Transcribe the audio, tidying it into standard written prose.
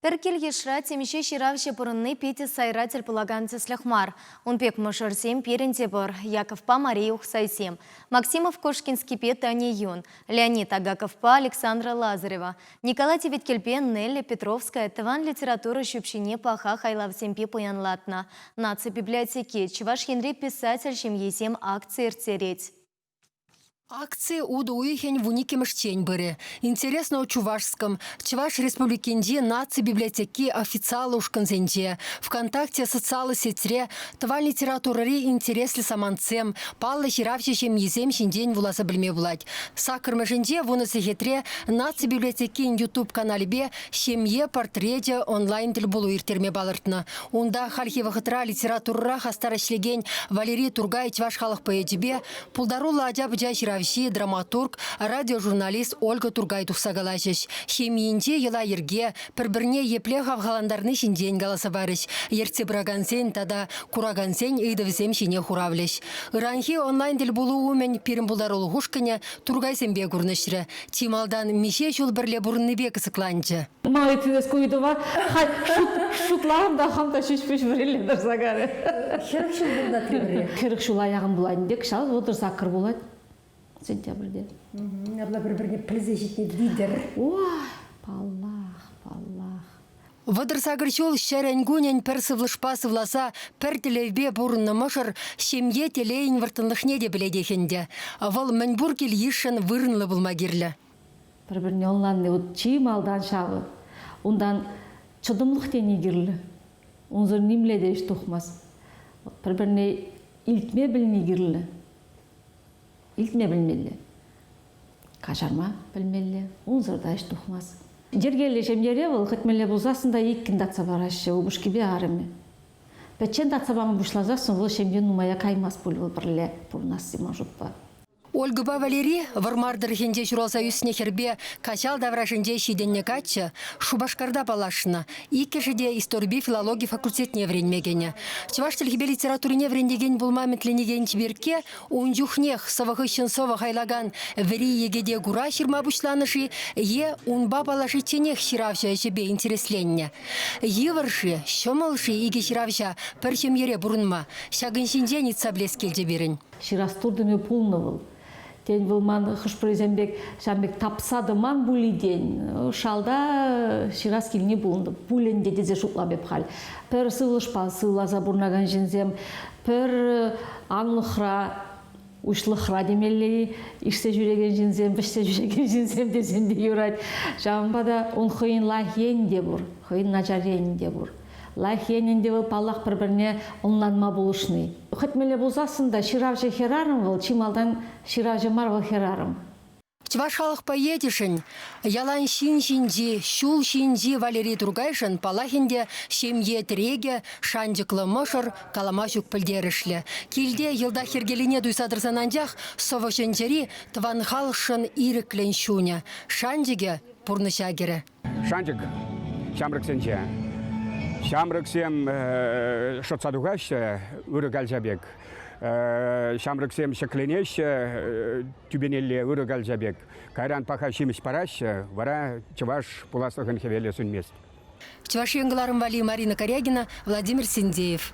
Пір келгешра темеше ширавше бұрынны петі сайратель пылаганцы сляхмар. Он пек мұшырсем перінде бұр, Яковпа Мария Ухсайсем, Максимов Кошкинский пет Ане Юн, Леонид Агаковпа Александра Лазарева, Николай Теветкельпен Нелли Петровская, Тыван литература щупщине паха Хайлавсемпе Пуянлатна, Наци библиотеки, Чуваш Хенри писатель Шемьесем акции ртереть. Акции удуихень в уникемштень были. Интересно о Чувашском. Чуваш республикинде нации библиотеки официалы ушканзенде. ВКонтакте социалы сетре. Тваль литературы интерес ли саманцем. Палла хиравчищем езем шиндень вуласа білме булать. Сакырмышинде вунасы хетре нации библиотеки YouTube каналебе семье портрете онлайн тіл булу иртерме балыртна. Унда хальхивахытра литературра хастарашлеген Валерий Тургай Чуваш халық поэдебе. Пулдарула адябы жайшира драматург, радиожурналист Ольга Тургай тухсагалачыш. Хемиинде ела ерге, пір-бірне епле хавғаландарны шинден галаса барыш. Ерце брагансен тада курагансен ыйдывзем шине хуравлеш. Иранхи онлайн дел булу умен пирим булдарулу хушкане Тургай сембе гурнышры. Тималдан мише шул бірле бурынныбе кысыкланчы. Малайтыныз көйдіва, шутлағым да қамта шешпеш бірелі дұрсагары. Кірік шул бұлда тірі? Кірік шул аяғым бұлайын дек, шал отырса қыр болады. Сентябрьде. Абла бір-біріне пілзе жетіне лидер. Ой, паллах. Вадырсагыр шол шәрәнгунен персывлышпасы власа пір тілевбе бұрынны мұшыр семье телейін вартынлықне де біледехенде. Авал мәнбур кел ешін вырынлы бұлмагерлі. Бір-біріне онланны чиім алдан шағы. Ондан чыдымлық тені керлі. Онзыр немле де еш тұқмас. Бір-біріне илтме біліне керлі. İltme bilmeli. Kaçarma bilmeli. Onzırda iş tuhmaz. Jergelleşem yere ol, gitmeli buzasında ikkin datsa baraşı, o buş gibi ağrımı. Beçen datsa bamı buşlazasın, o şemgen numaya kaymaz bul birle, burnası majutpa. Ольга Валерий вармардыр хенде журалса үсіне хербе качал даврашынде шиденне качы Шубашкарда балашына. Икешеде исторби филологии факультетне вренмегене. Чуваш тілгібе литературине врендеген булмаметленеген чиберке унжухнех савахыщын сова хайлаган вери егеде гура ширма бушланышы е унба балашы тенех ширавша жебе интересленне. Еваршы, шомалшы иге ширавша першем ере бурынма. Шагыншинде ница блескелде берін. Ширастурдыме пулны Ден вылман хышпырызембек шамбек тапсадыман були ден. Шалда ширас келіне булынды. Булен деде шуқла беп хал. Пір сывлышпа сывлаза бурнаган жинзем. Пір аңлықра, ушлықра демелі. Ишсе жүреген жинзем, бішсе жүреген жинзем десен де юрайд. Жамбада он хойын лахен де бур. Хойын начарен де бур. Лахенен де был паллах бір-біріне онланма болушны. Хытмеле болсасында ширавжы херарым был, чималдан ширавжы марвал херарым. Чуваш халық поедешін, ялан шин-шинди, шул-шинди Валерий Тургайшын палахинде семье треге, шандиклы мұшыр, каламашук пілдерішлі. Келде елда хергеліне дуйсадырсананжақ, совышынжері тван халшын иреклен шуня. Шандиге пурнышагері. Шандик, шамрыксенче. Шамрыксем шотсадугаще үрігәлжабек. Шамрыксем шекленеше тюбенелле үрігәлжабек. Кайран паха шимеш параще, вара Чуваш пуласлығын хевеле сүнмест. Чуваш енгіларым Вали Марина Корягина, Владимир Синдеев.